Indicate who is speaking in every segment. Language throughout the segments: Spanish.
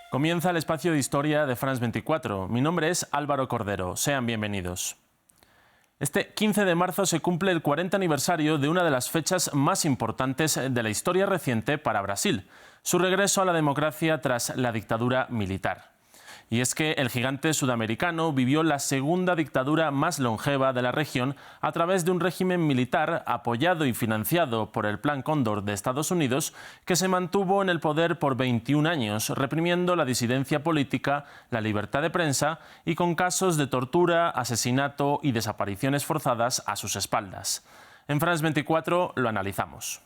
Speaker 1: Comienza el espacio de historia de France 24. Mi nombre es Álvaro Cordero. Sean bienvenidos. Este 15 de marzo se cumple el 40 aniversario de una de las fechas más importantes de la historia reciente para Brasil, su regreso a la democracia tras la dictadura militar. Y es que el gigante sudamericano vivió la segunda dictadura más longeva de la región a través de un régimen militar apoyado y financiado por el Plan Cóndor de Estados Unidos, que se mantuvo en el poder por 21 años, reprimiendo la disidencia política, la libertad de prensa y con casos de tortura, asesinato y desapariciones forzadas a sus espaldas. En France 24 lo analizamos.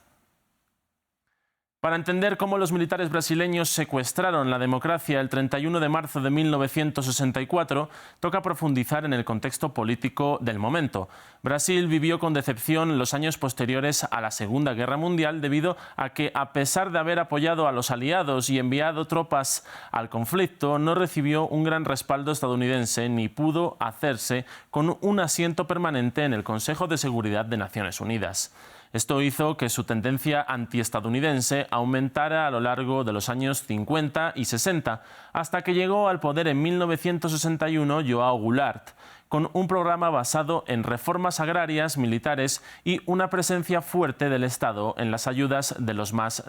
Speaker 1: Para entender cómo los militares brasileños secuestraron la democracia el 31 de marzo de 1964, toca profundizar en el contexto político del momento. Brasil vivió con decepción los años posteriores a la Segunda Guerra Mundial debido a que, a pesar de haber apoyado a los aliados y enviado tropas al conflicto, no recibió un gran respaldo estadounidense ni pudo hacerse con un asiento permanente en el Consejo de Seguridad de Naciones Unidas. Esto hizo que su tendencia antiestadounidense aumentara a lo largo de los años 50 y 60, hasta que llegó al poder en 1961 João Goulart, con un programa basado en reformas agrarias, militares y una presencia fuerte del Estado en las ayudas de los más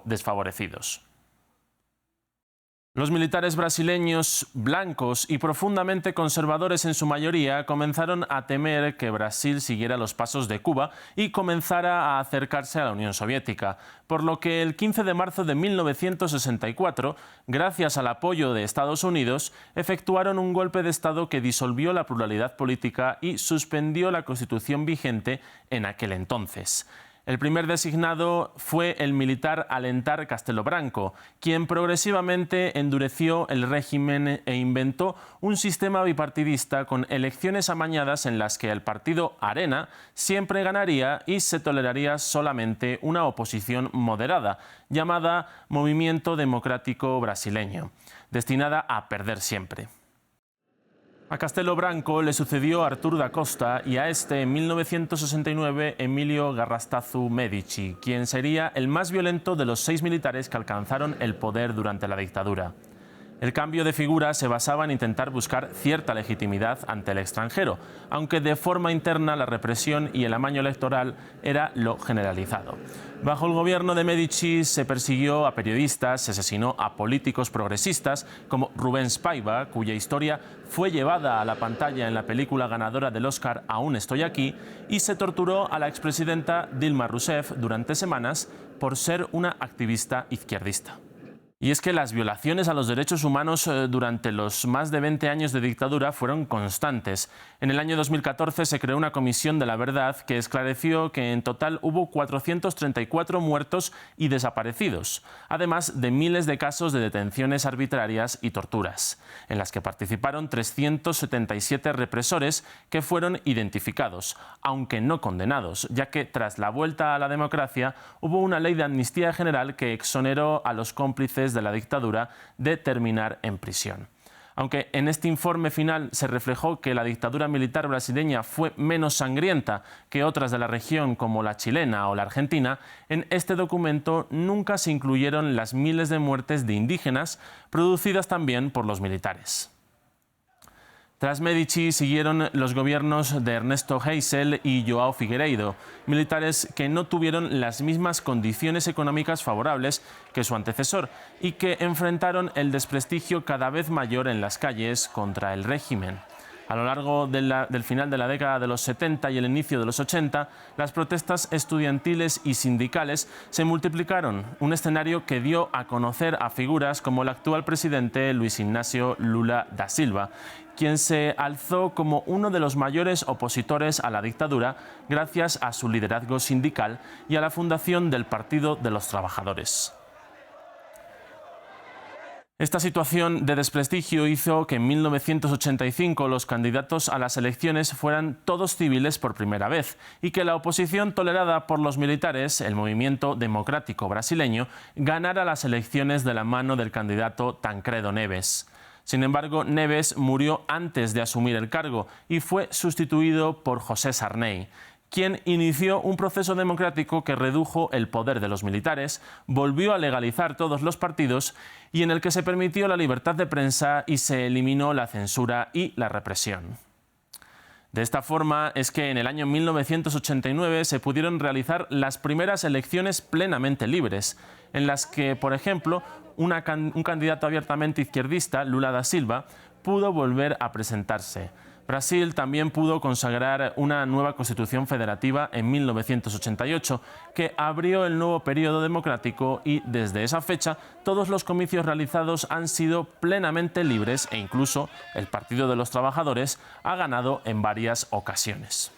Speaker 1: desfavorecidos. Los militares brasileños, blancos y profundamente conservadores en su mayoría, comenzaron a temer que Brasil siguiera los pasos de Cuba y comenzara a acercarse a la Unión Soviética, por lo que el 15 de marzo de 1964, gracias al apoyo de Estados Unidos, efectuaron un golpe de Estado que disolvió la pluralidad política y suspendió la Constitución vigente en aquel entonces. El primer designado fue el militar Alencar Castelo Branco, quien progresivamente endureció el régimen e inventó un sistema bipartidista con elecciones amañadas en las que el partido Arena siempre ganaría y se toleraría solamente una oposición moderada, llamada Movimiento Democrático Brasileño, destinada a perder siempre. A Castelo Branco le sucedió Artur da Costa y a este en 1969 Emílio Garrastazu Medici, quien sería el más violento de los 6 militares que alcanzaron el poder durante la dictadura. El cambio de figura se basaba en intentar buscar cierta legitimidad ante el extranjero, aunque de forma interna la represión y el amaño electoral era lo generalizado. Bajo el gobierno de Medici se persiguió a periodistas, se asesinó a políticos progresistas como Rubens Paiva, cuya historia fue llevada a la pantalla en la película ganadora del Oscar Aún estoy aquí, y se torturó a la expresidenta Dilma Rousseff durante semanas por ser una activista izquierdista. Y es que las violaciones a los derechos humanos durante los más de 20 años de dictadura fueron constantes. En el año 2014 se creó una comisión de la verdad que esclareció que en total hubo 434 muertos y desaparecidos, además de miles de casos de detenciones arbitrarias y torturas, en las que participaron 377 represores que fueron identificados, aunque no condenados, ya que tras la vuelta a la democracia hubo una ley de amnistía general que exoneró a los cómplices de la dictadura de terminar en prisión. Aunque en este informe final se reflejó que la dictadura militar brasileña fue menos sangrienta que otras de la región como la chilena o la argentina, en este documento nunca se incluyeron las miles de muertes de indígenas producidas también por los militares. Tras Medici siguieron los gobiernos de Ernesto Geisel y João Figueiredo, militares que no tuvieron las mismas condiciones económicas favorables que su antecesor y que enfrentaron el desprestigio cada vez mayor en las calles contra el régimen. A lo largo del final de la década de los 70 y el inicio de los 80, las protestas estudiantiles y sindicales se multiplicaron, un escenario que dio a conocer a figuras como el actual presidente Luis Ignacio Lula da Silva, quien se alzó como uno de los mayores opositores a la dictadura gracias a su liderazgo sindical y a la fundación del Partido de los Trabajadores. Esta situación de desprestigio hizo que en 1985 los candidatos a las elecciones fueran todos civiles por primera vez y que la oposición tolerada por los militares, el Movimiento Democrático Brasileño, ganara las elecciones de la mano del candidato Tancredo Neves. Sin embargo, Neves murió antes de asumir el cargo y fue sustituido por José Sarney, quien inició un proceso democrático que redujo el poder de los militares, volvió a legalizar todos los partidos y en el que se permitió la libertad de prensa y se eliminó la censura y la represión. De esta forma es que en el año 1989 se pudieron realizar las primeras elecciones plenamente libres, en las que, por ejemplo, un candidato abiertamente izquierdista, Lula da Silva, pudo volver a presentarse. Brasil también pudo consagrar una nueva constitución federativa en 1988, que abrió el nuevo periodo democrático y, desde esa fecha, todos los comicios realizados han sido plenamente libres e incluso el Partido de los Trabajadores ha ganado en varias ocasiones.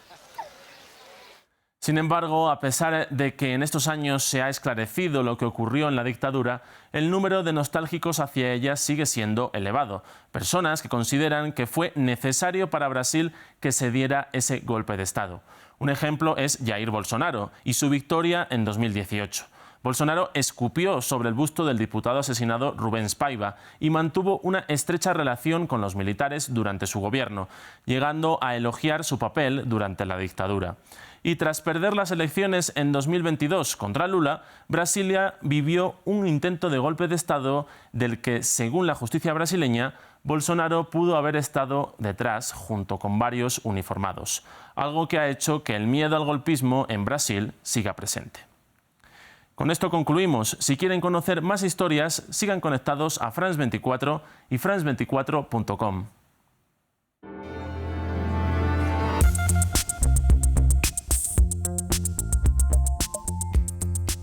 Speaker 1: Sin embargo, a pesar de que en estos años se ha esclarecido lo que ocurrió en la dictadura, el número de nostálgicos hacia ella sigue siendo elevado. Personas que consideran que fue necesario para Brasil que se diera ese golpe de Estado. Un ejemplo es Jair Bolsonaro y su victoria en 2018. Bolsonaro escupió sobre el busto del diputado asesinado Rubens Paiva y mantuvo una estrecha relación con los militares durante su gobierno, llegando a elogiar su papel durante la dictadura. Y tras perder las elecciones en 2022 contra Lula, Brasilia vivió un intento de golpe de Estado del que, según la justicia brasileña, Bolsonaro pudo haber estado detrás junto con varios uniformados, algo que ha hecho que el miedo al golpismo en Brasil siga presente. Con esto concluimos. Si quieren conocer más historias, sigan conectados a France 24 y france24.com.